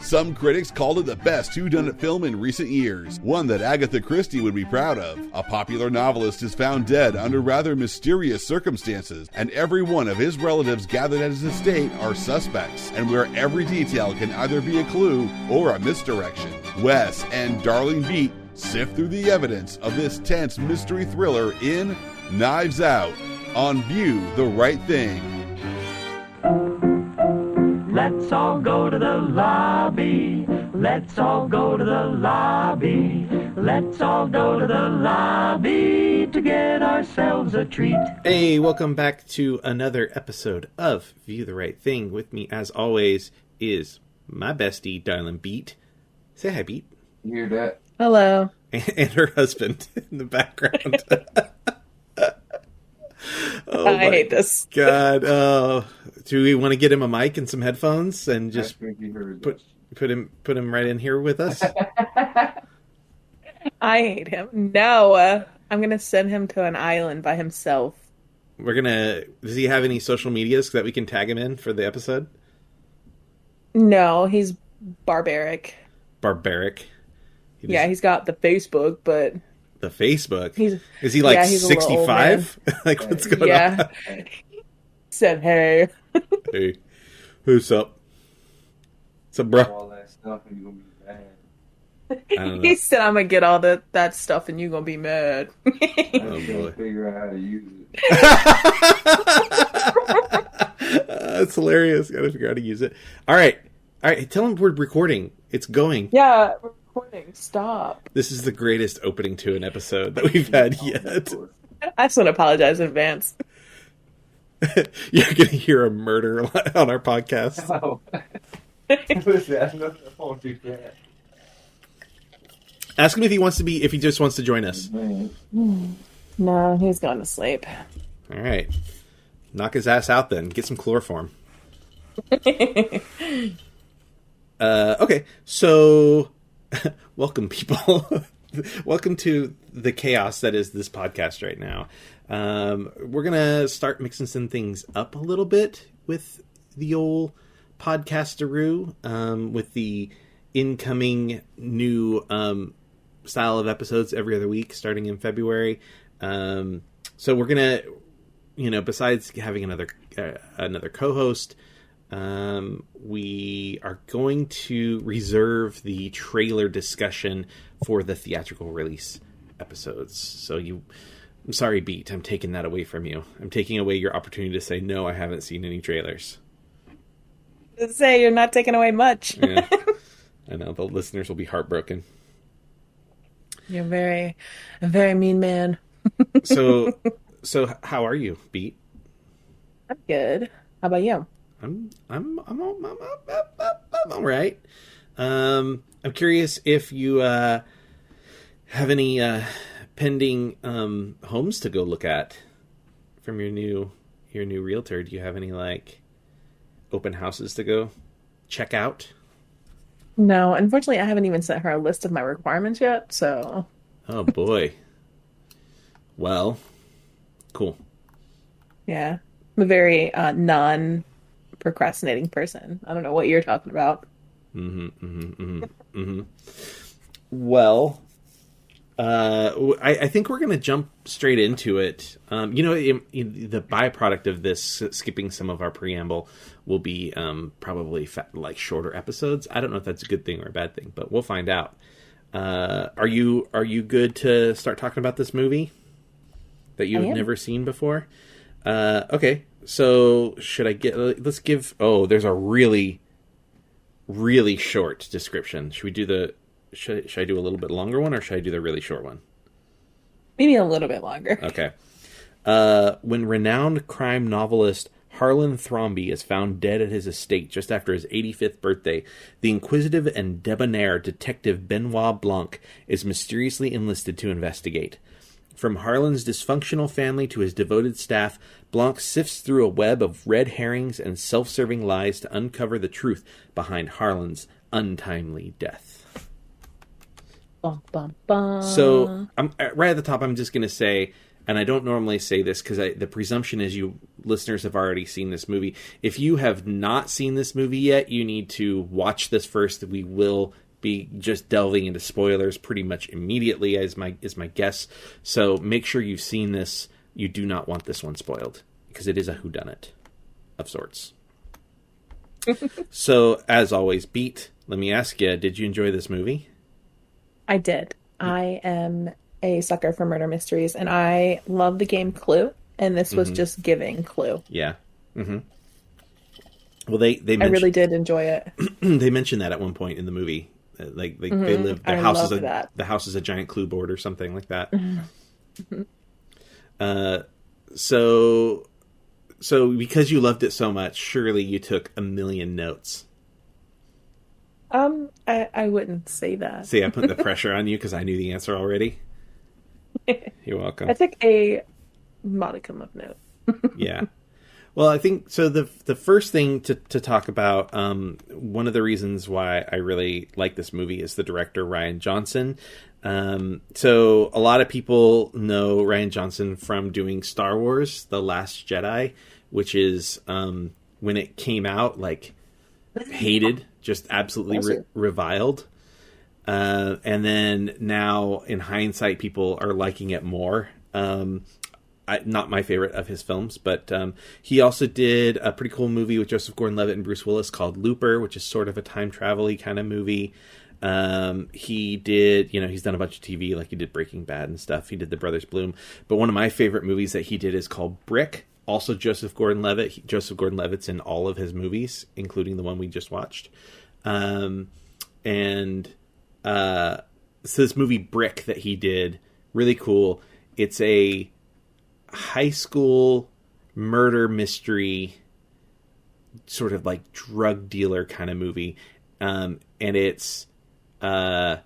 Some critics called it the best whodunit film in recent years, one that Agatha Christie would be proud of. A popular novelist is found dead under rather mysterious circumstances, and every one of his relatives gathered at his estate are suspects, and where every detail can either be a clue or a misdirection. Wes and Beat sift through the evidence of this tense mystery thriller in Knives Out on View the Right Thing. Let's all go to the lobby. Let's all go to the lobby. Let's all go to the lobby to get ourselves a treat. Hey, welcome back to another episode of View the Right Thing. With me, as always, is my bestie, Darlin Beat. Say hi, Beat. You hear that? Hello. And her husband in the background. Oh, I hate this. God. Oh, do we want to get him a mic and some headphones and just put him right in here with us? I hate him. No, I'm gonna send him to an island by himself. Does he have any social medias that we can tag him in for the episode? No, he's barbaric. Barbaric. He's got the Facebook, but the Facebook. Is he like 65? Like, what's going on? Said, hey. Hey, who's up? What's up, bro? All that stuff and you're gonna be mad. I don't know. He said, I'm gonna get all that stuff and you're gonna be mad. I just gotta figure out how to use it. That's hilarious. Gotta figure out how to use it. All right. Tell him we're recording. It's going. Yeah, we're recording. Stop. This is the greatest opening to an episode that we've had yet. I just want to apologize in advance. You're going to hear a murder on our podcast. Oh. Listen, I won't do that. Ask him if he just wants to join us. No, he's going to sleep. All right. Knock his ass out then. Get some chloroform. Okay, so welcome, people. Welcome to the chaos that is this podcast right now. We're going to start mixing some things up a little bit with the old podcasteroo, with the incoming new style of episodes every other week starting in February. So we're going to, besides having another co-host, we are going to reserve the trailer discussion for the theatrical release episodes. So I'm sorry, Beat, I'm taking that away from you. I'm taking away your opportunity to say, no, I haven't seen any trailers. Say you're not taking away much. Yeah, I know. The listeners will be heartbroken. You're a very mean man. So how are you, Beat? I'm good. How about you? I'm all right. I'm curious if you have any pending homes to go look at from your new realtor. Do you have any open houses to go check out? No, unfortunately, I haven't even sent her a list of my requirements yet. So. Oh boy. Well, cool. Yeah, I'm a very non-procrastinating person. I don't know what you're talking about. Well, I think we're going to jump straight into it. The byproduct of this, skipping some of our preamble, will be probably shorter episodes. I don't know if that's a good thing or a bad thing, but we'll find out. Are you good to start talking about this movie that you have never seen before? Okay, so let's give. Oh, there's a really, really short description. Should we do should I do a little bit longer one, or should I do the really short one? Maybe a little bit longer. Okay. When renowned crime novelist Harlan Thrombey is found dead at his estate just after his 85th birthday, the inquisitive and debonair detective Benoit Blanc is mysteriously enlisted to investigate. From Harlan's dysfunctional family to his devoted staff, Blanc sifts through a web of red herrings and self-serving lies to uncover the truth behind Harlan's untimely death. Bum, bum, bum. So, right at the top, I'm just going to say, and I don't normally say this because the presumption is you listeners have already seen this movie. If you have not seen this movie yet, you need to watch this first. We will be just delving into spoilers pretty much immediately is my guess. So make sure you've seen this. You do not want this one spoiled because it is a whodunit of sorts. So as always, Beat, let me ask you, did you enjoy this movie? I did. I am a sucker for murder mysteries, and I love the game Clue, and this was just giving Clue. Yeah. Mm-hmm. Well, they I really did enjoy it. They mentioned that at one point in the movie. They live. Their house is the house is a giant clue board or something like that. So because you loved it so much, surely you took a million notes. I wouldn't say that. See, I put the pressure on you because I knew the answer already. You're welcome. I took a modicum of note. Yeah. Well, I think so. The first thing to talk about, one of the reasons why I really like this movie is the director, Rian Johnson. So a lot of people know Rian Johnson from doing Star Wars, The Last Jedi, which is, when it came out, like, hated, just absolutely reviled. And then now, in hindsight, people are liking it more. Not my favorite of his films, but he also did a pretty cool movie with Joseph Gordon-Levitt and Bruce Willis called Looper, which is sort of a time travel-y kind of movie. He did, he's done a bunch of TV, like he did Breaking Bad and stuff. He did The Brothers Bloom. But one of my favorite movies that he did is called Brick. Also Joseph Gordon-Levitt. Joseph Gordon-Levitt's in all of his movies, including the one we just watched. So this movie Brick that he did, really cool. It's a high school murder mystery, sort of like drug dealer kind of movie. And it's, the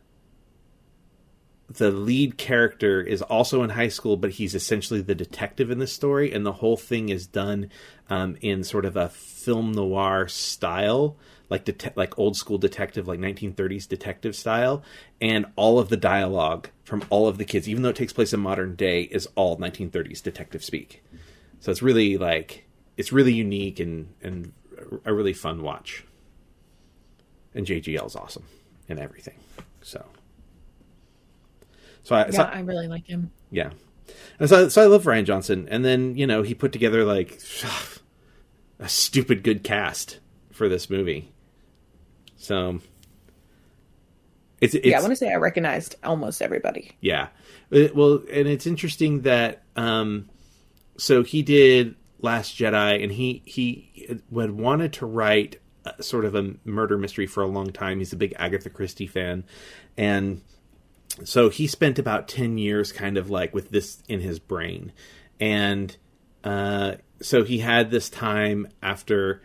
lead character is also in high school, but he's essentially the detective in the story. And the whole thing is done, in sort of a film noir style, like old school detective, like 1930s detective style. And all of the dialogue from all of the kids, even though it takes place in modern day, is all 1930s detective speak. So it's really it's really unique and a really fun watch. And JGL's awesome and everything. So I really like him. Yeah. And so I love Rian Johnson. And then, he put together like a stupid good cast for this movie. So it's I want to say I recognized almost everybody. Yeah. Well, and it's interesting that, so he did Last Jedi, and he had wanted to write sort of a murder mystery for a long time. He's a big Agatha Christie fan. And so he spent about 10 years kind of like with this in his brain. And so he had this time after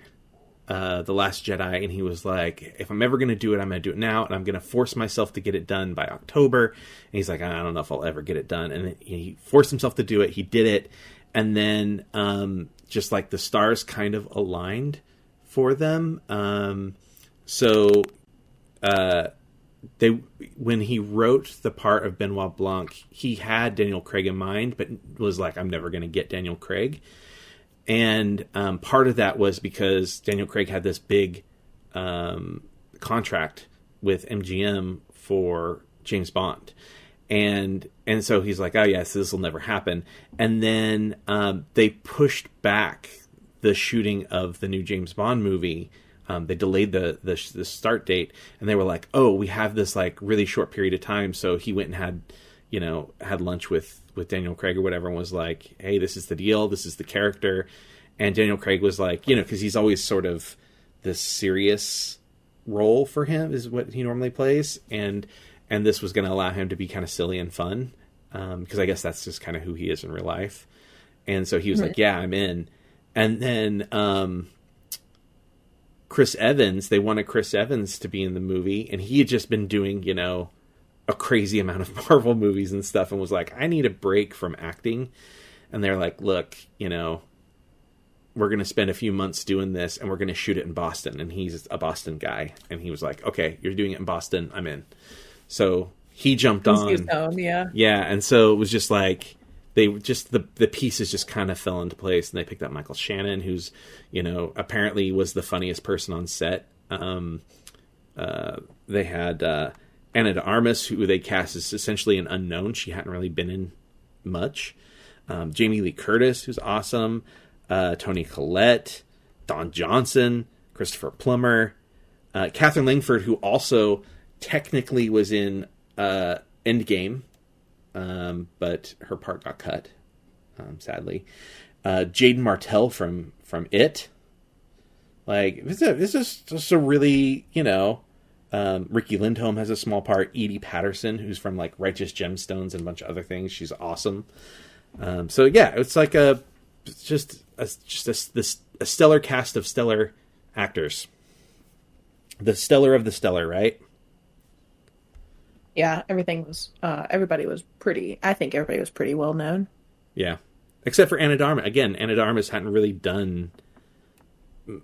The Last Jedi, and he was like, if I'm ever going to do it, I'm going to do it now, and I'm going to force myself to get it done by October. And he's like, I don't know if I'll ever get it done. And he forced himself to do it. He did it. And then just like the stars kind of aligned for them. When he wrote the part of Benoit Blanc, he had Daniel Craig in mind, but was like, I'm never going to get Daniel Craig. And part of that was because Daniel Craig had this big contract with MGM for James Bond. And so he's like, oh yes, this will never happen. And then they pushed back the shooting of the new James Bond movie. They delayed the start date, and they were like, oh, we have this like really short period of time. So he went and had lunch with Daniel Craig or whatever, and was like, hey, this is the deal. This is the character. And Daniel Craig was like, because he's always sort of this serious role for him is what he normally plays. And this was going to allow him to be kind of silly and fun. Because I guess that's just kind of who he is in real life. And so he was like, yeah, I'm in. And then, Chris Evans, they wanted Chris Evans to be in the movie, and he had just been doing, a crazy amount of Marvel movies and stuff, and was like, I need a break from acting. And they're like, look, we're going to spend a few months doing this, and we're going to shoot it in Boston. And he's a Boston guy. And he was like, okay, you're doing it in Boston, I'm in. So he jumped on. Yeah. Yeah, and so it was just like, they just the pieces just kind of fell into place, and they picked up Michael Shannon, who's apparently was the funniest person on set. They had Anna de Armas, who they cast as essentially an unknown. She hadn't really been in much. Jamie Lee Curtis, who's awesome. Toni Collette, Don Johnson, Christopher Plummer, Catherine Langford, who also technically was in Endgame, but her part got cut, sadly. Jaden Martell from It. Like, this is just a really, Ricky Lindholm has a small part. Edie Patterson, who's from like Righteous Gemstones and a bunch of other things. She's awesome. So yeah, it's like a stellar cast of stellar actors. The stellar of the stellar, right? Yeah, everybody was pretty, I think everybody was pretty well known. Yeah. Except for Anna de Armas. Again, Anna de Armas hadn't really done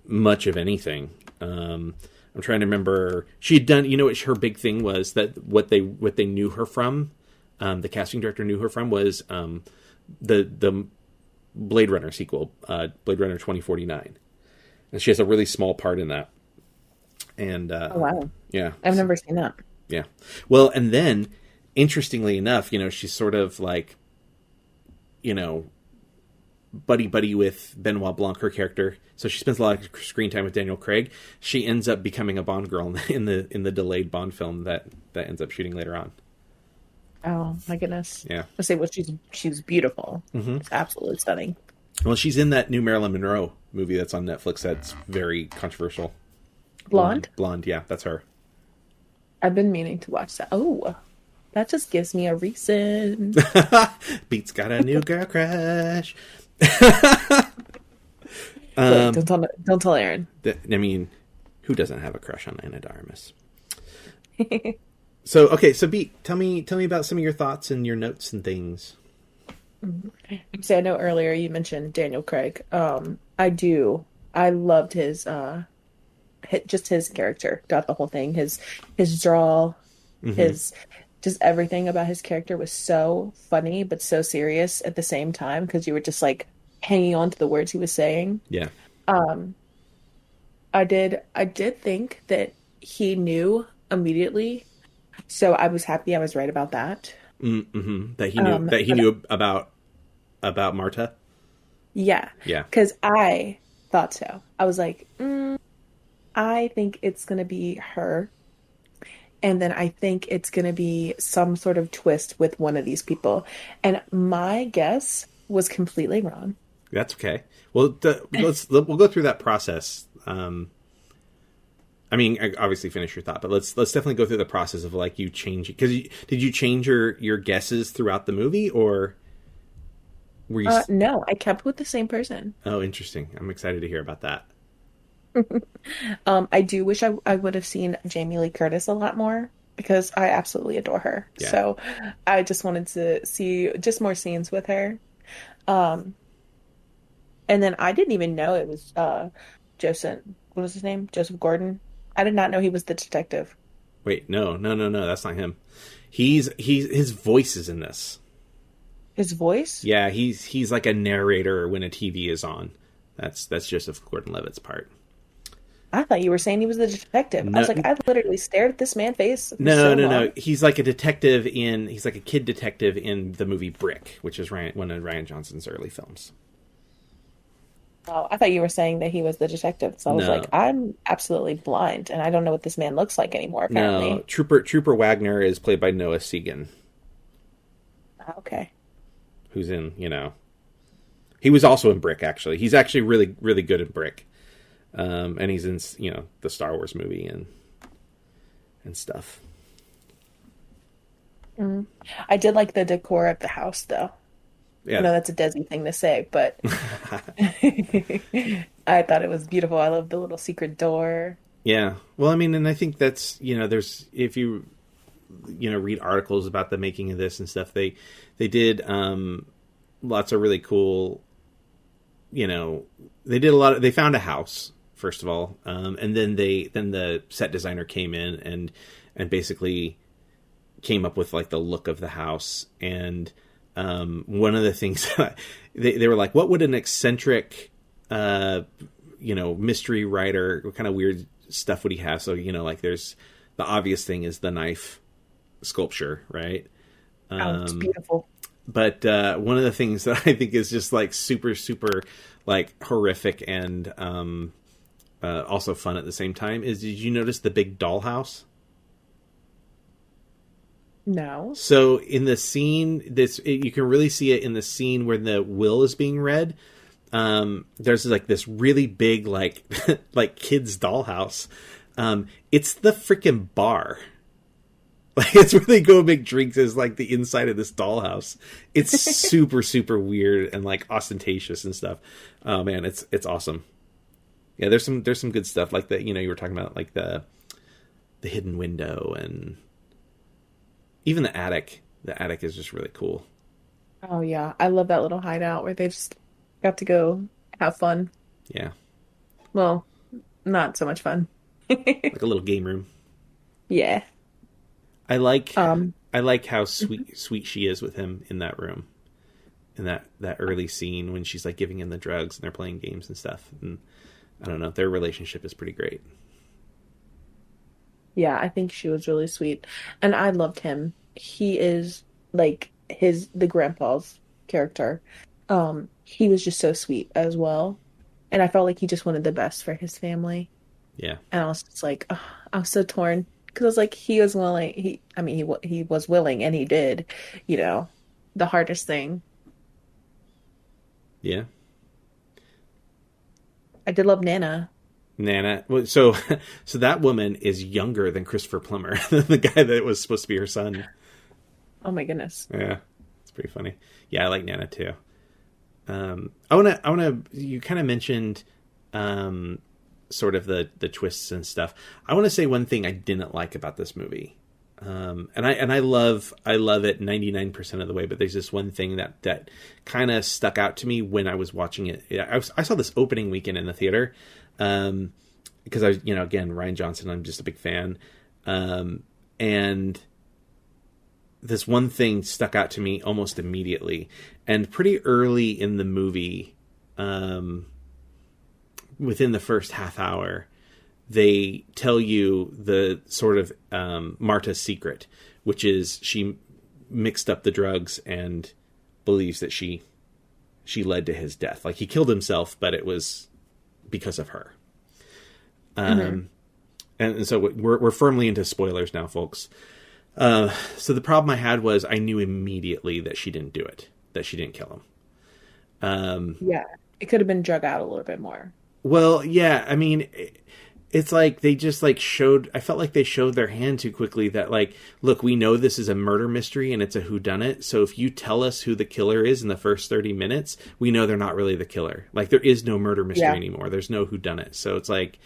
much of anything. I'm trying to remember. She had done, what her big thing was, that what they knew her from, the casting director knew her from, was the Blade Runner sequel, Blade Runner 2049. And she has a really small part in that. And oh, wow. Yeah. I've never seen that. Yeah. Well, and then, interestingly enough, she's sort of like, buddy with Benoit Blanc, her character. So she spends a lot of screen time with Daniel Craig. She ends up becoming a Bond girl in the delayed Bond film that ends up shooting later on. Oh my goodness! Yeah. I say, well, she's beautiful. Mm-hmm. It's absolutely stunning. Well, she's in that new Marilyn Monroe movie that's on Netflix. That's very controversial. Blonde. Blonde. Yeah, that's her. I've been meaning to watch that. Oh, that just gives me a reason. Beat's got a new girl crush. Wait, don't tell Aaron. Who doesn't have a crush on Anna de Armas? So Beat, tell me about some of your thoughts and your notes and things. So I know earlier you mentioned Daniel Craig. I do. I loved his character throughout the whole thing. His drawl, mm-hmm. his just everything about his character was so funny but so serious at the same time, because you were just like hanging on to the words he was saying. Yeah. I did think that he knew immediately, so I was happy I was right about that. Mm-hmm. That he knew about Marta. Yeah. Yeah. Because I thought so. I was like, I think it's gonna be her, and then I think it's gonna be some sort of twist with one of these people, and my guess was completely wrong. That's okay. Well, we'll go through that process. Obviously finish your thought, but let's definitely go through the process of like you change it. Did you change your guesses throughout the movie, or were you? No, I kept with the same person. Oh, interesting. I'm excited to hear about that. I do wish I would have seen Jamie Lee Curtis a lot more, because I absolutely adore her. Yeah. So I just wanted to see just more scenes with her. And then I didn't even know it was Joseph. What was his name? Joseph Gordon. I did not know he was the detective. Wait, no, that's not him. His voice is in this. His voice? Yeah, he's like a narrator when a TV is on. That's Joseph Gordon-Levitt's part. I thought you were saying he was the detective. No. I was like, I literally stared at this man's face. No. He's like a detective he's like a kid detective in the movie Brick, which is one of Rian Johnson's early films. Oh, I thought you were saying that he was the detective. So I was like, I'm absolutely blind, and I don't know what this man looks like anymore, apparently. No, Trooper Wagner is played by Noah Segan. Okay. Who's in, he was also in Brick, actually. He's actually really, really good in Brick. And he's in, the Star Wars movie and stuff. Mm. I did like the decor of the house, though. Yeah. I know that's a Desi thing to say, but I thought it was beautiful. I love the little secret door. Yeah. Well, and I think that's, there's, if you, read articles about the making of this and stuff, they did lots of really cool, they found a house, first of all, and then the set designer came in and basically came up with like the look of the house, and one of the things they were like, what would an eccentric, mystery writer, what kind of weird stuff would he have? So, like there's the obvious thing is the knife sculpture, right? It's beautiful. But one of the things that I think is just like super, super like horrific and also fun at the same time is, did you notice the big dollhouse? No. So in the scene, you can really see it in the scene where the will is being read. There's like this really big, like, like kids dollhouse. It's the freaking bar. Like, it's where they go make drinks, is like the inside of this dollhouse. It's super, super weird and like ostentatious and stuff. Oh man, it's awesome. Yeah, there's some good stuff like that. You were talking about like the hidden window and even the attic. The attic is just really cool. Oh yeah, I love that little hideout where they just got to go have fun. Yeah. Well, not so much fun. Like a little game room. Yeah. I like how sweet she is with him in that room. In that early scene when she's like giving him the drugs and they're playing games and stuff. And I don't know, their relationship is pretty great. Yeah, I think she was really sweet. And I loved him. He is like the grandpa's character. He was just so sweet as well. And I felt like he just wanted the best for his family. Yeah. And I was just like, oh, I was so torn. Because I was like, he was willing. He was willing, and he did, the hardest thing. Yeah. I did love Nana. So that woman is younger than Christopher Plummer, the guy that was supposed to be her son. Oh my goodness. Yeah, it's pretty funny. Yeah, I like Nana too. I wanna. You kind of mentioned, sort of the twists and stuff. I want to say one thing I didn't like about this movie, and I love it 99% of the way, but there's this one thing that kind of stuck out to me when I was watching it. I saw this opening weekend in the theater, because again, Rian Johnson, I'm just a big fan, and this one thing stuck out to me almost immediately, and pretty early in the movie, within the first half hour, they tell you the sort of Marta's secret, which is she mixed up the drugs and believes that she led to his death. Like, he killed himself, but it was because of her. And so we're firmly into spoilers now, folks. So the problem I had was I knew immediately that she didn't do it, that she didn't kill him. Yeah, it could have been drug out a little bit more. Well, yeah, I mean, it's like they just like I felt like they showed their hand too quickly that like, look, we know this is a murder mystery and it's a whodunit. So if you tell us who the killer is in the first 30 minutes, we know they're not really the killer. Like, there is no murder mystery anymore. There's no whodunit. So it's like,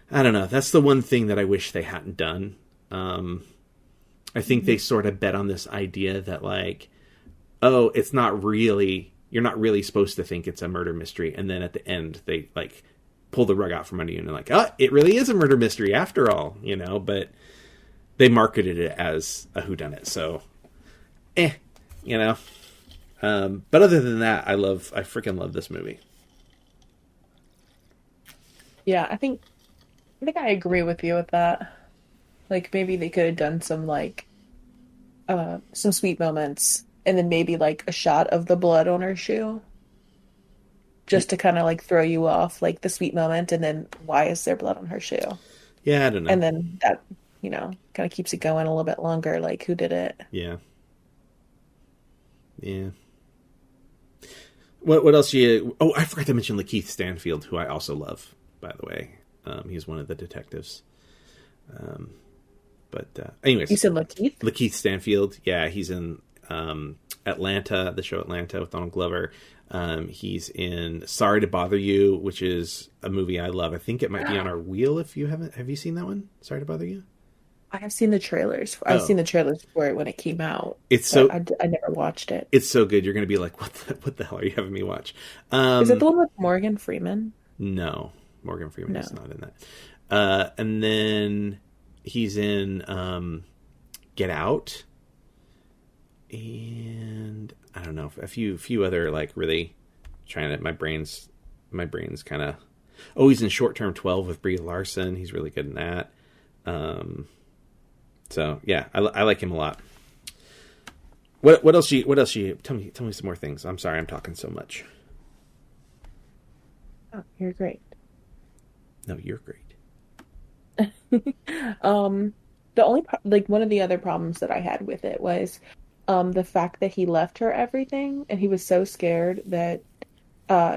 I don't know. That's the one thing that I wish they hadn't done. I think they sort of bet on this idea that like, oh, you're not really supposed to think it's a murder mystery. And then at the end, they like pull the rug out from under you and they're like, oh, it really is a murder mystery after all, but they marketed it as a whodunit. So, But other than that, I freaking love this movie. Yeah, I think I agree with you with that. Like, maybe they could have done some like some sweet moments, and then maybe like a shot of the blood on her shoe, just to kind of like throw you off, like the sweet moment, and then why is there blood on her shoe? Yeah, I don't know. And then that, kind of keeps it going a little bit longer. Like, who did it? Yeah. Yeah. What else Oh, I forgot to mention Lakeith Stanfield, who I also love, by the way. He's one of the detectives. Anyways. You said Lakeith? Lakeith Stanfield. Yeah, he's in Atlanta, the show Atlanta with Donald Glover. He's in Sorry to Bother You, which is a movie I love. I think it might be on our wheel if you haven't. Have you seen that one? Sorry to Bother You? I have seen the trailers. I've seen the trailers for it when it came out. It's so I never watched it. It's so good. You're going to be like, what the hell are you having me watch? Is it the one with Morgan Freeman? No, Morgan Freeman is not in that. And then he's in Get Out. and I don't know, a few other like really trying to. My brain's kind of. Oh, he's in Short Term 12 with Brie Larson. He's really good in that. So yeah, I like him a lot. What else? Tell me some more things. I'm sorry, I'm talking so much. Oh, you're great. No, you're great. The only like one of the other problems that I had with it was the fact that he left her everything, and he was so scared that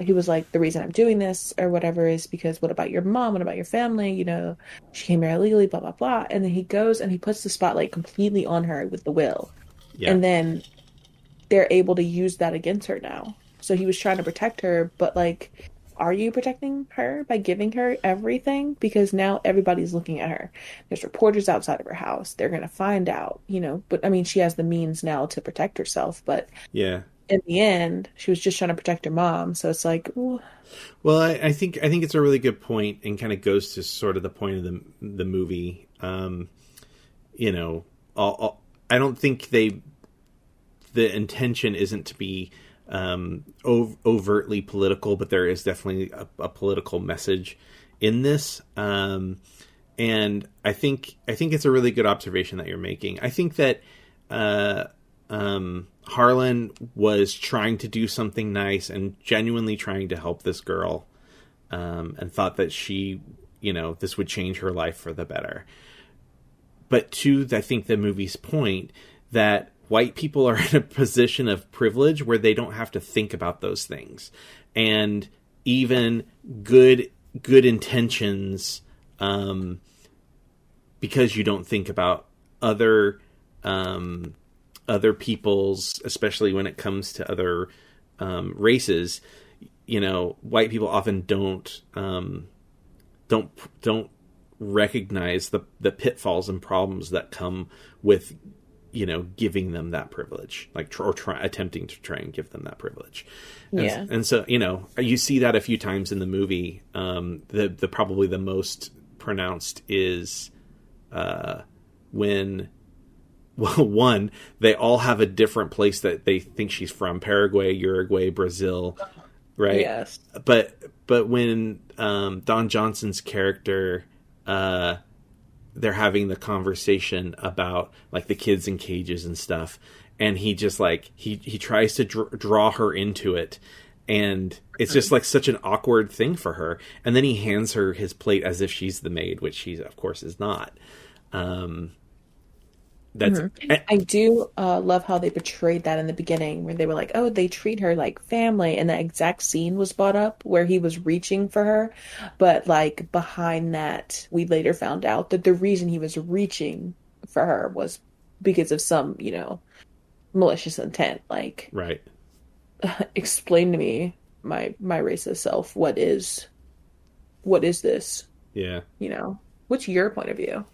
he was like, the reason I'm doing this or whatever is because what about your mom? What about your family? You know, she came here illegally, blah, blah, blah. And then he goes and he puts the spotlight completely on her with the will. Yeah. And then they're able to use that against her now. So he was trying to protect her, but like, are you protecting her by giving her everything? Because now everybody's looking at her. There's reporters outside of her house. They're going to find out, you know, but I mean, she has the means now to protect herself, but yeah. In the end, she was just trying to protect her mom. So it's like, ooh. Well, I think it's a really good point, and kind of goes to sort of the point of the movie. You know, I don't think the intention isn't to be overtly political, but there is definitely a political message in this. And I think it's a really good observation that you're making. I think that Harlan was trying to do something nice and genuinely trying to help this girl, and thought that she, you know, this would change her life for the better. But to, I think, the movie's point that white people are in a position of privilege where they don't have to think about those things. And even good intentions, because you don't think about other people's, especially when it comes to other races, you know, white people often don't recognize the pitfalls and problems that come with, you know, giving them that privilege, like attempting to try and give them that privilege. And so, you know, you see that a few times in the movie. The probably the most pronounced is when. Well, one, they all have a different place that they think she's from: Paraguay, Uruguay, Brazil, right? Yes. But when Don Johnson's character, they're having the conversation about like the kids in cages and stuff, and he just like he tries to draw her into it, and it's just like such an awkward thing for her. And then he hands her his plate as if she's the maid, which she of course is not. I do love how they portrayed that in the beginning, where they were like, oh, they treat her like family, and that exact scene was brought up where he was reaching for her, but like behind that we later found out that the reason he was reaching for her was because of some, you know, malicious intent. Like, right. Explain to me, my racist self, what is this? Yeah. You know, what's your point of view?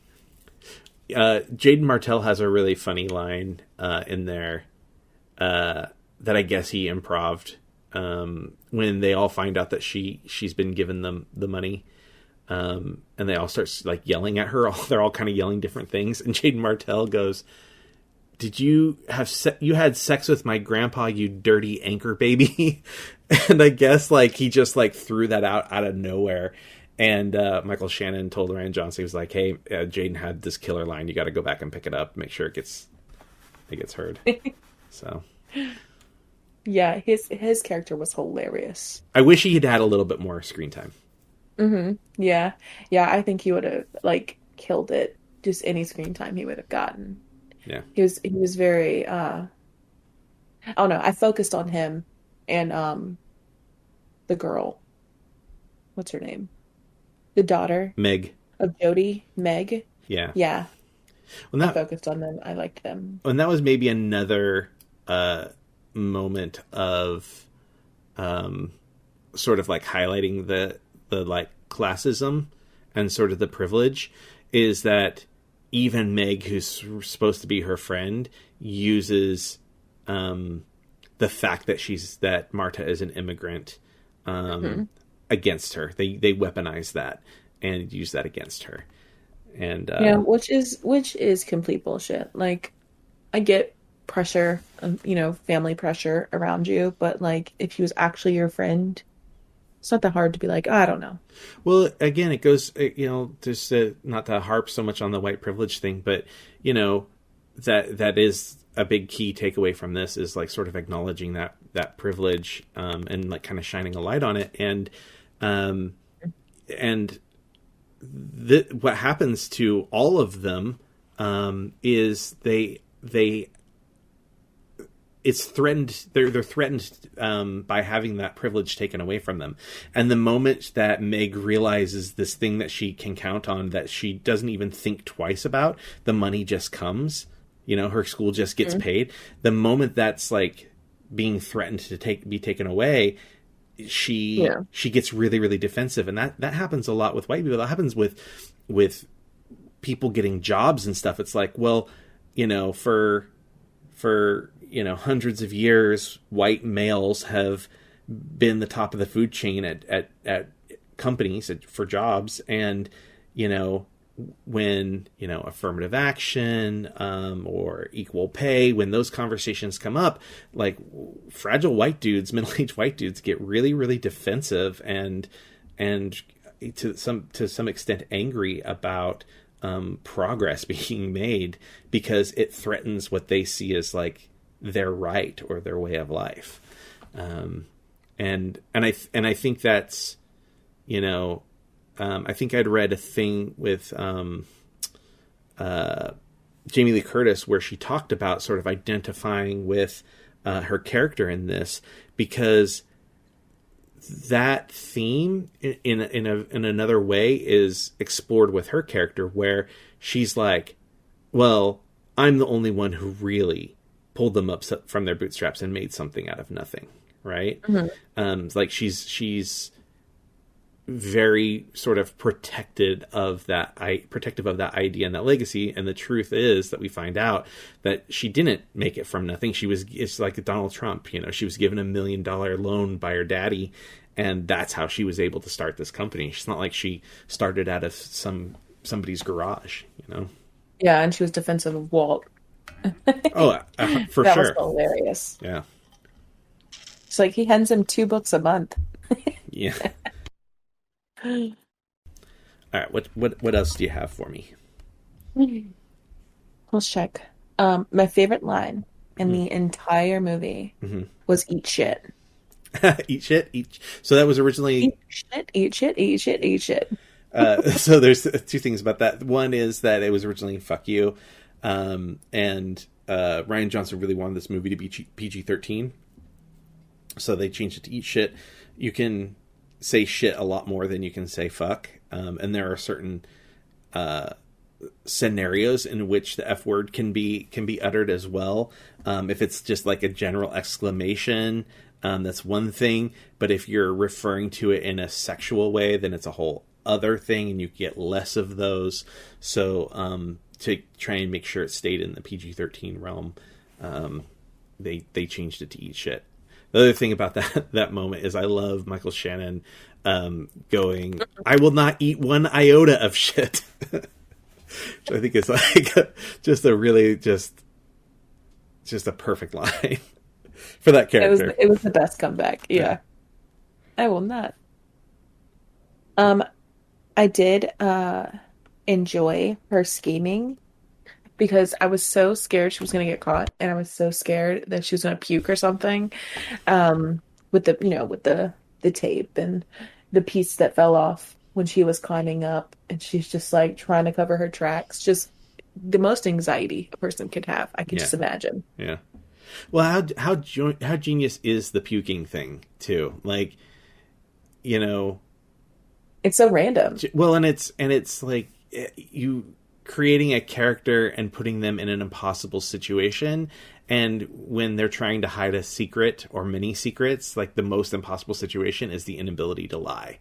Jaden Martell has a really funny line in there that I guess he improved when they all find out that she's been given them the money, and they all start like yelling at her. They're all kind of yelling different things, and Jaden Martell goes, "Did you have you had sex with my grandpa, you dirty anchor baby?" And I guess like he just like threw that out of nowhere. And Michael Shannon told Rian Johnson, he was like, "Hey, Jaden had this killer line. You got to go back and pick it up, make sure it gets heard." So, yeah, his character was hilarious. I wish he had had a little bit more screen time. Mm-hmm. Yeah, I think he would have like killed it. Just any screen time he would have gotten. Yeah, he was very. I don't know. I focused on him and the girl. What's her name? The daughter, Meg, of Jody, Meg. Yeah. Well, I focused on them. I liked them. And that was maybe another moment of sort of like highlighting the like classism and sort of the privilege, is that even Meg, who's supposed to be her friend, uses the fact that Marta is an immigrant against her. They weaponize that and use that against her. And which is complete bullshit. Like, I get pressure family pressure around you. But like, if he was actually your friend, it's not that hard to be like, oh, I don't know. Well, again, it goes, just not to harp so much on the white privilege thing, but, that is a big key takeaway from this is like sort of acknowledging that privilege, and like kind of shining a light on it. And what happens to all of them, is it's threatened. They're threatened by having that privilege taken away from them. And the moment that Meg realizes this thing that she can count on, that she doesn't even think twice about, the money just comes. Her school just gets paid. The moment that's like being threatened to be taken away, she gets really, really defensive. And that happens a lot with white people. That happens with people getting jobs and stuff. It's like, well, for hundreds of years, white males have been the top of the food chain at companies for jobs. And, when, affirmative action, or equal pay, when those conversations come up, like fragile white dudes, middle-aged white dudes get really, really defensive and to some extent angry about, progress being made, because it threatens what they see as like their right or their way of life. And I think that's, I think I'd read a thing with Jamie Lee Curtis where she talked about sort of identifying with her character in this, because that theme in another way is explored with her character, where she's like, well, I'm the only one who really pulled them up from their bootstraps and made something out of nothing. Right. Mm-hmm. Like she's very sort of protective of that idea and that legacy. And the truth is that we find out that she didn't make it from nothing. It's like Donald Trump, she was given $1 million loan by her daddy, and that's how she was able to start this company. It's not like she started out of somebody's garage, Yeah. And she was defensive of Walt. Oh, for that sure. That was hilarious. Yeah. It's like he hands him 2 books a month. Yeah. All right. What else do you have for me? Let's check. My favorite line in the entire movie was "eat shit." Eat shit. So that was originally eat shit. So there's 2 things about that. One is that it was originally "fuck you," and Rian Johnson really wanted this movie to be PG-13, so they changed it to "eat shit." You can say shit a lot more than you can say fuck, and there are certain scenarios in which the F word can be uttered as well. If it's just like a general exclamation, that's one thing, but if you're referring to it in a sexual way, then it's a whole other thing, and you get less of those. So to try and make sure it stayed in the PG-13 realm, they changed it to "eat shit." The other thing about that moment is I love Michael Shannon going, "I will not eat one iota of shit." Which I think is like just a really just a perfect line for that character. It was the best comeback. Yeah. I will not. I did enjoy her scheming, because I was so scared she was going to get caught, and I was so scared that she was going to puke or something, with the tape and the piece that fell off when she was climbing up, and she's just like trying to cover her tracks. Just the most anxiety a person could have. I can just imagine. Yeah. Well, how genius is the puking thing too? Like, it's so random. Well, and it's like you creating a character and putting them in an impossible situation, and when they're trying to hide a secret or many secrets, like the most impossible situation is the inability to lie.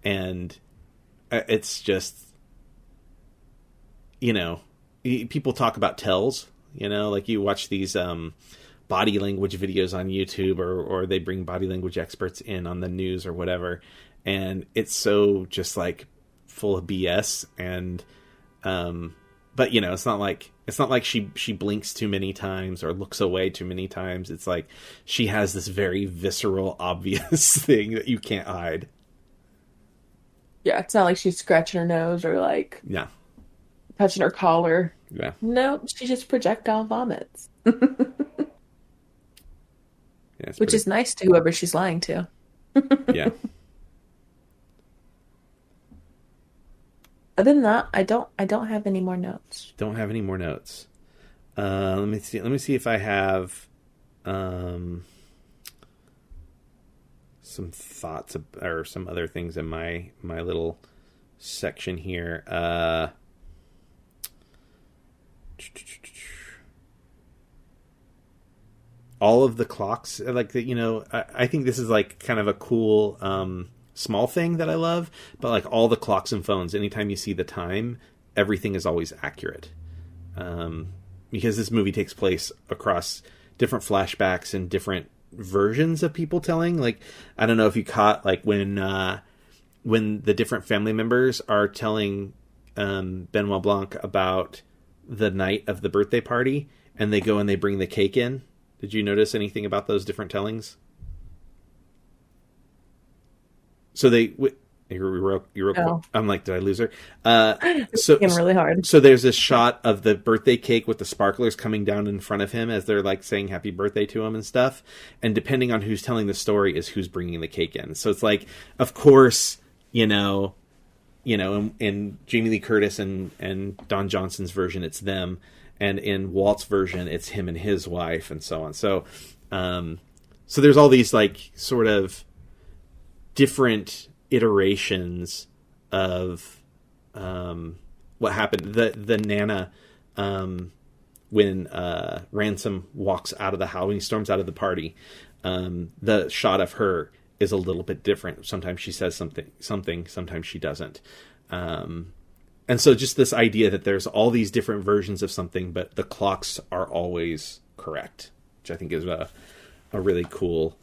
And it's just, people talk about tells, like you watch these body language videos on YouTube, or they bring body language experts in on the news or whatever, and it's so just like full of BS. And but you know, it's not like she blinks too many times or looks away too many times. It's like she has this very visceral, obvious thing that you can't hide. Yeah, it's not like she's scratching her nose or like Yeah. touching her collar. Yeah. No, she just projectile vomits. Yeah, Which is nice to whoever she's lying to. Yeah. Other than that, I don't have any more notes. Don't have any more notes. Let me see if I have some thoughts or some other things in my little section here. All of the clocks, like the, you know, I think this is like kind of a cool small thing that I love, but like all the clocks and phones, anytime you see the time, everything is always accurate. Because this movie takes place across different flashbacks and different versions of people telling. Like, I don't know if you caught like when the different family members are telling Benoit Blanc about the night of the birthday party, and they go and they bring the cake in. Did you notice anything about those different tellings? So they, you're No. I'm like, did I lose her? It's getting really hard. So there's this shot of the birthday cake with the sparklers coming down in front of him as they're like saying happy birthday to him and stuff. And depending on who's telling the story is who's bringing the cake in. So it's like, of course, you know, in Jamie Lee Curtis and Don Johnson's version, it's them. And in Walt's version, it's him and his wife, and so on. So, so there's all these like sort of different iterations of what happened. The Nana, when Ransom walks out of the house, when he storms out of the party, the shot of her is a little bit different. Sometimes she says something. Sometimes she doesn't. And so just this idea that there's all these different versions of something, but the clocks are always correct, which I think is a really cool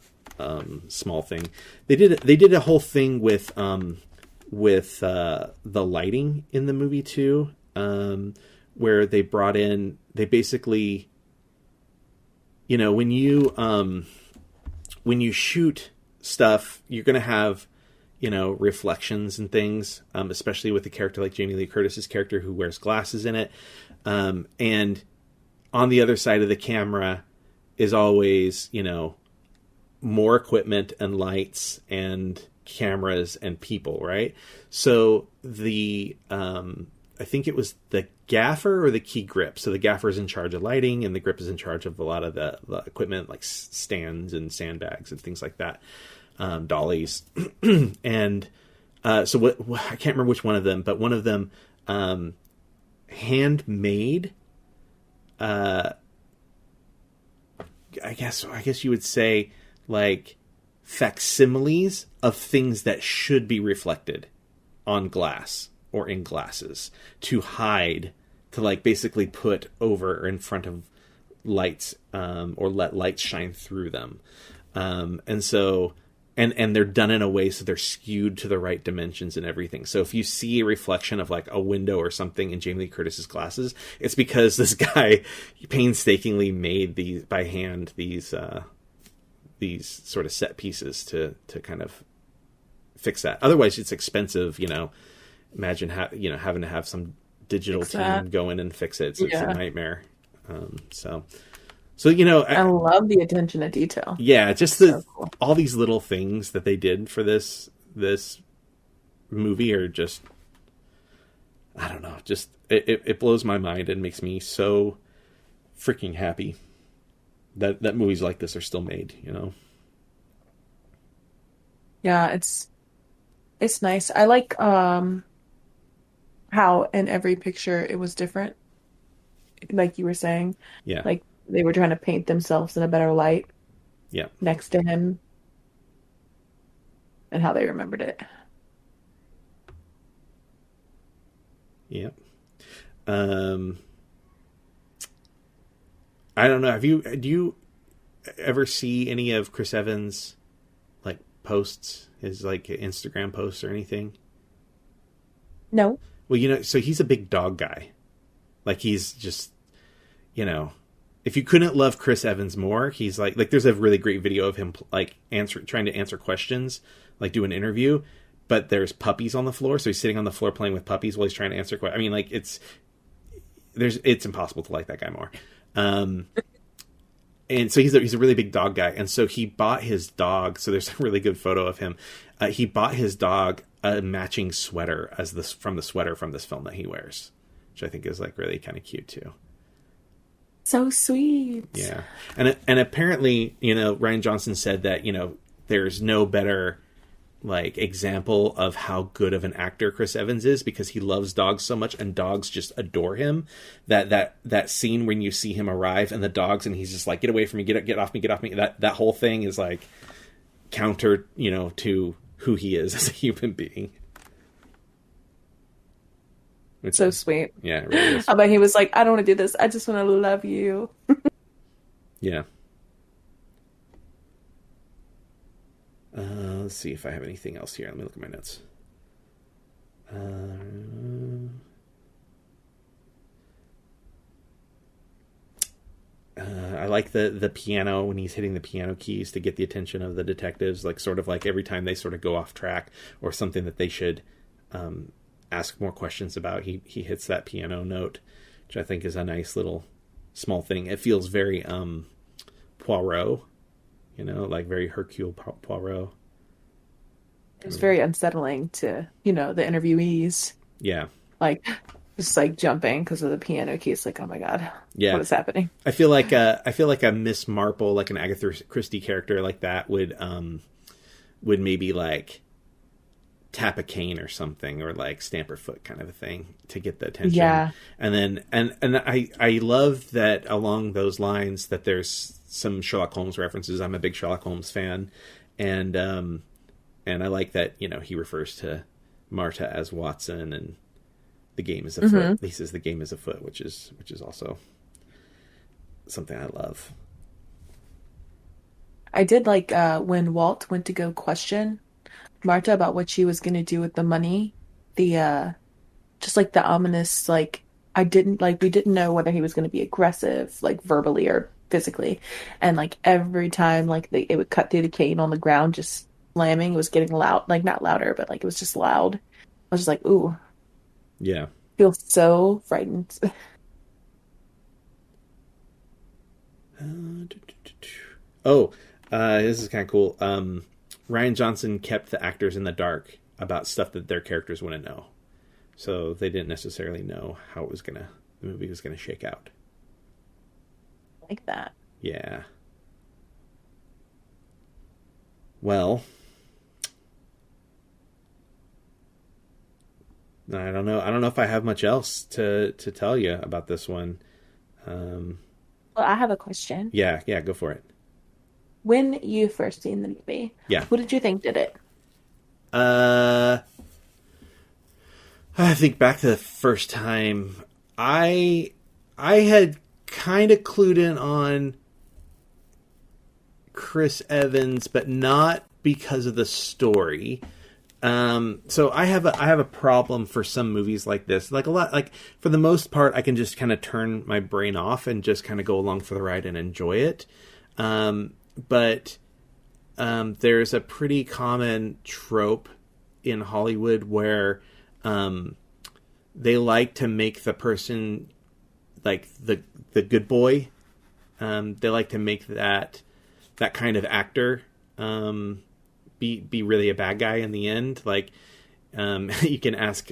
small thing. They did a whole thing with the lighting in the movie too, where they basically, you know, when you shoot stuff, you're going to have, you know, reflections and things, especially with a character like Jamie Lee Curtis's character who wears glasses in it. And on the other side of the camera is always, you know, more equipment and lights and cameras and people, right? So I think it was the gaffer or the key grip. So the gaffer is in charge of lighting and the grip is in charge of a lot of the equipment, like stands and sandbags and things like that. Dollies. And so what I can't remember which one of them, but one of them handmade, I guess you would say, like facsimiles of things that should be reflected on glass or in glasses to hide, to like basically put over or in front of lights, or let lights shine through them. And so, and they're done in a way so they're skewed to the right dimensions and everything. So if you see a reflection of like a window or something in Jamie Lee Curtis's glasses, it's because this guy painstakingly made these by hand, these sort of set pieces to kind of fix that. Otherwise it's expensive, you know. Imagine having to have some digital team go in and fix it. So it's a nightmare. So, you know, I love the attention to detail. Yeah, just so cool. All these little things that they did for this movie are just, I don't know, just it blows my mind and makes me so freaking happy that movies like this are still made, you know. Yeah, it's nice. I like how in every picture it was different. Like you were saying. Yeah. Like they were trying to paint themselves in a better light. Yeah. Next to him. And how they remembered it. Yep. I don't know. Do you ever see any of Chris Evans' like posts, his like Instagram posts or anything? No. Well, you know, so he's a big dog guy. Like he's just, you know, if you couldn't love Chris Evans more, he's like there's a really great video of him like trying to answer questions, like do an interview, but there's puppies on the floor, so he's sitting on the floor playing with puppies while he's trying to answer questions. I mean, like it's impossible to like that guy more. And so he's a really big dog guy, and so he bought his dog. So there's a really good photo of him. He bought his dog a matching sweater from the sweater from this film that he wears, which I think is like really kind of cute too. So sweet. Yeah, and apparently, you know, Rian Johnson said that, you know, there's no better like example of how good of an actor Chris Evans is, because he loves dogs so much and dogs just adore him. That scene when you see him arrive and the dogs, and he's just like, get away from me, get off me. That whole thing is like counter, you know, to who he is as a human being. Which So sweet. Yeah, it really is. How about he was like, I don't want to do this. I just want to love you. Yeah. Let's see if I have anything else here. Let me look at my notes. I like the piano when he's hitting the piano keys to get the attention of the detectives, like sort of like every time they sort of go off track or something that they should ask more questions about, he hits that piano note, which I think is a nice little small thing. It feels very Poirot, you know, like very Hercule Poirot. It was very unsettling to, you know, the interviewees. Yeah. Like, just like jumping because of the piano keys. Like, oh my God. Yeah. What is happening? I feel like a Miss Marple, like an Agatha Christie character like that would maybe like tap a cane or something, or like stamp her foot kind of a thing to get the attention. Yeah. And then, and I love that along those lines that there's some Sherlock Holmes references. I'm a big Sherlock Holmes fan. And I like that, you know, he refers to Marta as Watson, and the game is afoot. Mm-hmm. He says the game is afoot, which is also something I love. I did like when Walt went to go question Marta about what she was going to do with the money. Just like the ominous, like, we didn't know whether he was going to be aggressive, like verbally or physically. And like every time, like it would cut through the cane on the ground, just slamming, it was getting loud, like not louder, but like it was just loud. I was just like, ooh. Yeah. I feel so frightened. This is kind of cool. Rian Johnson kept the actors in the dark about stuff that their characters want to know. So they didn't necessarily know how the movie was gonna shake out. Like that. Yeah. Well, I don't know if I have much else to tell you about this one. Well, I have a question. Yeah, go for it. When you first seen the movie, Yeah. who did you think did it? I think back to the first time, I had kind of clued in on Chris Evans, but not because of the story. So I have a problem for some movies like this. Like a lot, like for the most part, I can just kind of turn my brain off and just kind of go along for the ride and enjoy it. But there's a pretty common trope in Hollywood where they like to make the person like the good boy. They like to make that kind of actor be really a bad guy in the end. Like you can ask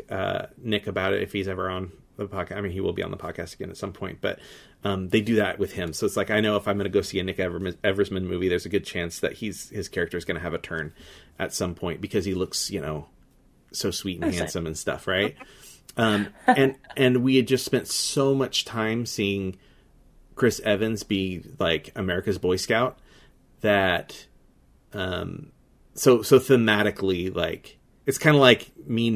Nick about it if he's ever on the podcast. I mean, he will be on the podcast again at some point, but they do that with him. So it's like, I know if I'm going to go see a Nick Eversman movie, there's a good chance that his character is going to have a turn at some point because he looks, you know, so sweet and handsome and stuff, right? And we had just spent so much time seeing Chris Evans be like America's Boy Scout that so thematically, like, it's kind of like me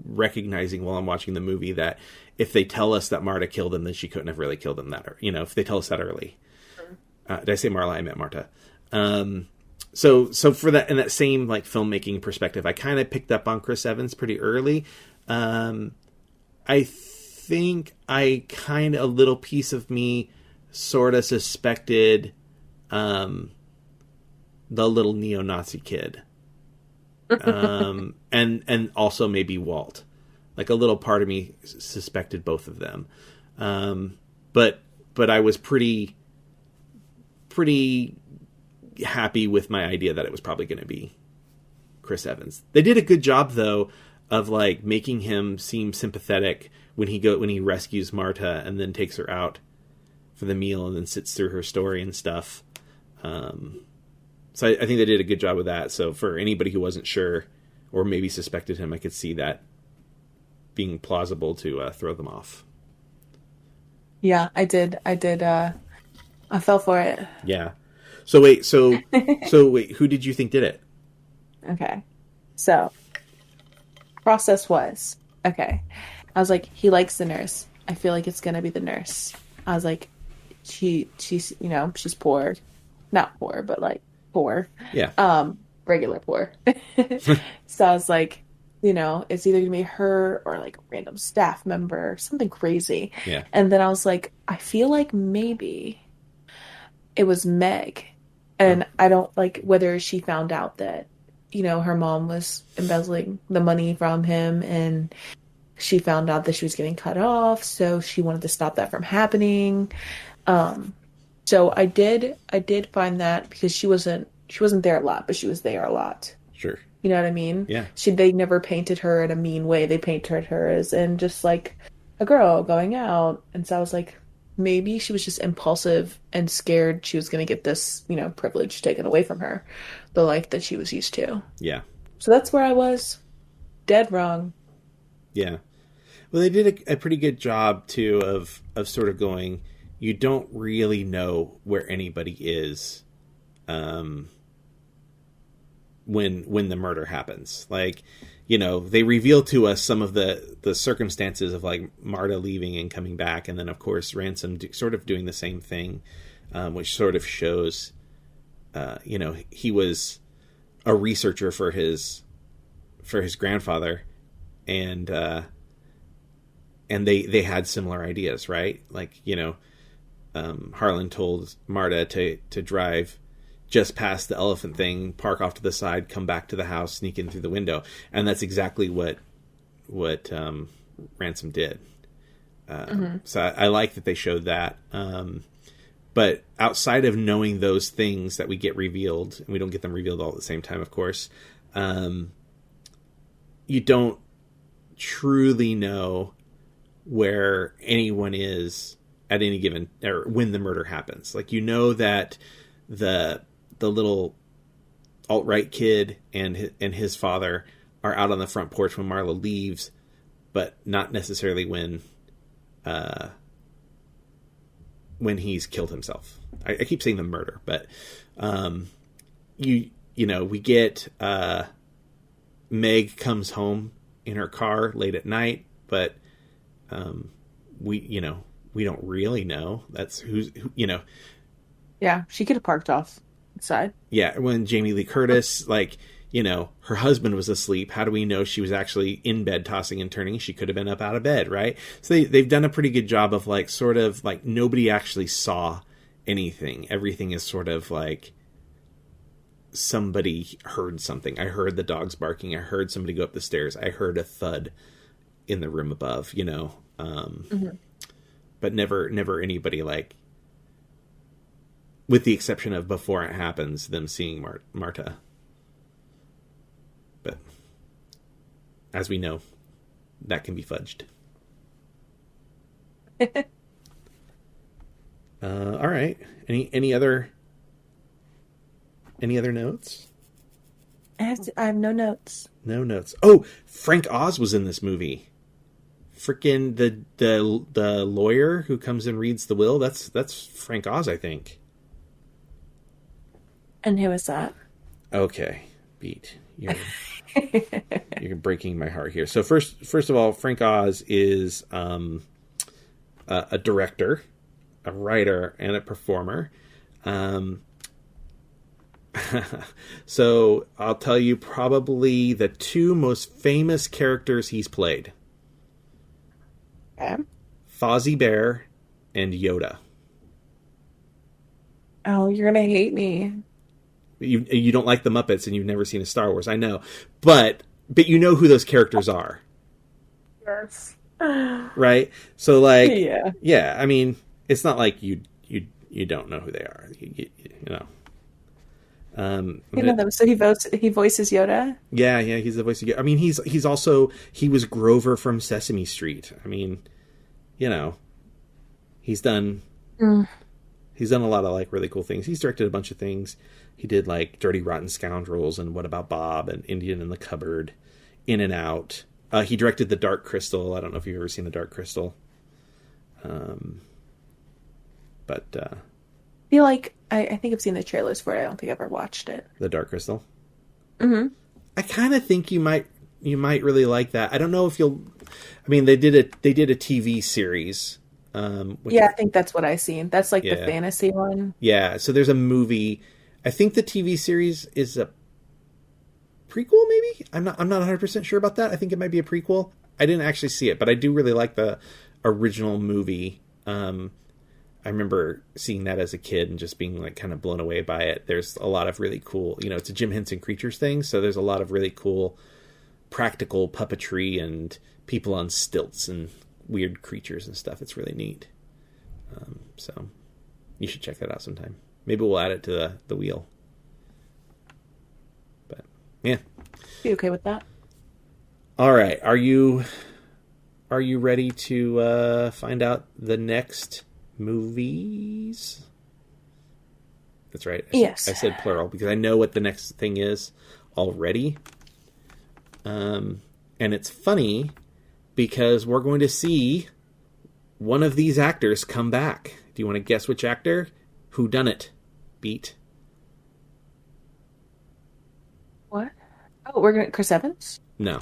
recognizing while I'm watching the movie that if they tell us that Marta killed him, then she couldn't have really killed him if they tell us that early. Did I say Marla? I meant Marta. So for that, in that same like filmmaking perspective, I kind of picked up on Chris Evans pretty early. I think I a little piece of me sort of suspected the little neo-Nazi kid. And also maybe Walt. Like a little part of me suspected both of them. But I was pretty happy with my idea that it was probably going to be Chris Evans. They did a good job though of like making him seem sympathetic when he rescues Marta and then takes her out for the meal and then sits through her story and stuff. So I think they did a good job with that. So for anybody who wasn't sure or maybe suspected him, I could see that being plausible to throw them off. Yeah, I did. I fell for it. Yeah. So wait, who did you think did it? Okay. So, process was, okay. I was like, he likes the nurse. I feel like it's going to be the nurse. I was like, she's, she's poor. Not poor, but like poor. Yeah. Regular poor. So I was like, it's either gonna be her or like a random staff member, something crazy. Yeah. And then I was like, I feel like maybe it was Meg. And I don't like whether she found out that, her mom was embezzling the money from him and she found out that she was getting cut off. So she wanted to stop that from happening. So I did find that because she wasn't there a lot, but she was there a lot. Sure. You know what I mean? Yeah. They never painted her in a mean way. They painted her as in just like a girl going out. And so I was like, maybe she was just impulsive and scared she was going to get this, privilege taken away from her, the life that she was used to. Yeah. So that's where I was. Dead wrong. Yeah. Well, they did a pretty good job too of sort of going, you don't really know where anybody is when the murder happens. Like, they reveal to us some of the circumstances of like Marta leaving and coming back. And then of course Ransom sort of doing the same thing, which sort of shows, he was a researcher for his grandfather and they had similar ideas, right? Like, Harlan told Marta to drive just past the elephant thing, park off to the side, come back to the house, sneak in through the window. And that's exactly what Ransom did. So I like that they showed that. But outside of knowing those things that we get revealed, and we don't get them revealed all at the same time, of course, you don't truly know where anyone is at any given, or when the murder happens. Like, that the little alt-right kid and his father are out on the front porch when Marla leaves, but not necessarily when he's killed himself. I keep saying the murder, but we get Meg comes home in her car late at night, but we don't really know. That's who's. Yeah, she could have parked off inside. Yeah, when Jamie Lee Curtis, her husband was asleep. How do we know she was actually in bed tossing and turning? She could have been up out of bed, right? So they've done a pretty good job of sort of nobody actually saw anything. Everything is sort of like somebody heard something. I heard the dogs barking. I heard somebody go up the stairs. I heard a thud in the room above, but never anybody with the exception of before it happens, them seeing Marta. But as we know, that can be fudged. All right. Any other notes? I have no notes. No notes. Oh, Frank Oz was in this movie. Freaking the lawyer who comes and reads the will. That's Frank Oz, I think. And who is that? Okay, Beat. You're breaking my heart here. So first of all, Frank Oz is a director, a writer, and a performer. So I'll tell you probably the two most famous characters he's played. Okay. Fozzie Bear, and Yoda. Oh, you're gonna hate me. You don't like the Muppets and you've never seen a Star Wars, I know. But you know who those characters are. Yes. Right? So like Yeah. I mean, it's not like you don't know who they are. You know. You know them. So he voices Yoda. Yeah, he's the voice of Yoda. I mean, he's also he was Grover from Sesame Street. I mean, you know, he's done a lot of like really cool things. He's directed a bunch of things. He did like Dirty Rotten Scoundrels and What About Bob and Indian in the Cupboard, In and Out. He directed The Dark Crystal. I don't know if you've ever seen The Dark Crystal. But I feel like I think I've seen the trailers for it. I don't think I've ever watched it. The Dark Crystal. Mm-hmm. I kind of think you might really like that. I don't know if you'll. I mean, they did a TV series. I think that's what I've seen. That's like the fantasy one. Yeah, so there's a movie. I think the TV series is a prequel, maybe? I'm not 100% sure about that. I think it might be a prequel. I didn't actually see it, but I do really like the original movie. I remember seeing that as a kid and just being like kind of blown away by it. There's a lot of really cool, it's a Jim Henson Creatures thing, so there's a lot of really cool practical puppetry and people on stilts and weird creatures and stuff. It's really neat. So you should check that out sometime. Maybe we'll add it to the wheel. But yeah. Be okay with that. All right. Are you ready to find out the next movies? That's right. Yes. I said plural because I know what the next thing is already. And it's funny because we're going to see one of these actors come back. Do you want to guess which actor? Whodunnit? Beat. What? Oh, we're going Chris Evans? No.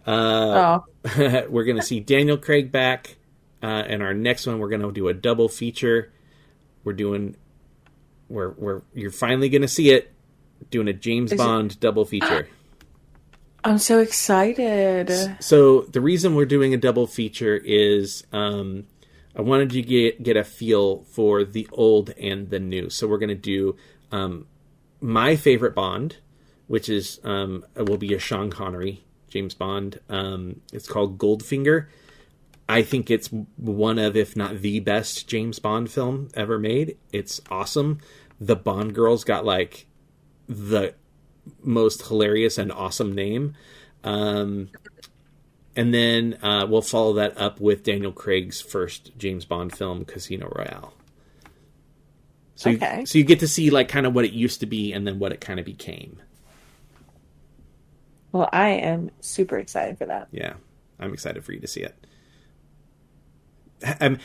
Oh. We're going to see Daniel Craig back. And our next one, we're going to do a double feature. You're finally going to see it. Doing a James Bond double feature. I'm so excited. So the reason we're doing a double feature is I wanted to get a feel for the old and the new. So we're going to do my favorite Bond, which is will be a Sean Connery James Bond. It's called Goldfinger. I think it's one of, if not the best James Bond film ever made. It's awesome. The Bond girls got like the most hilarious and awesome name. And then we'll follow that up with Daniel Craig's first James Bond film, Casino Royale. So you get to see like kind of what it used to be and then what it kind of became. Well, I am super excited for that. Yeah, I'm excited for you to see it. I'm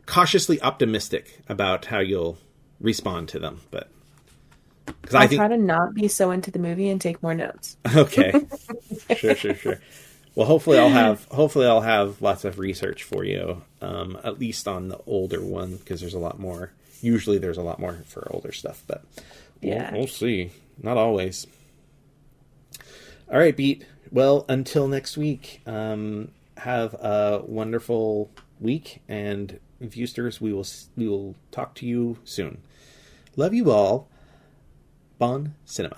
cautiously optimistic about how you'll respond to them, but because I try to not be so into the movie and take more notes. Okay, sure. Well, hopefully I'll have lots of research for you, at least on the older one, because there's a lot more. Usually, there's a lot more for older stuff, but we'll see. Not always. All right, Beat. Well, until next week. Have a wonderful week, and Viewsters, we will talk to you soon. Love you all. Bon Cinema.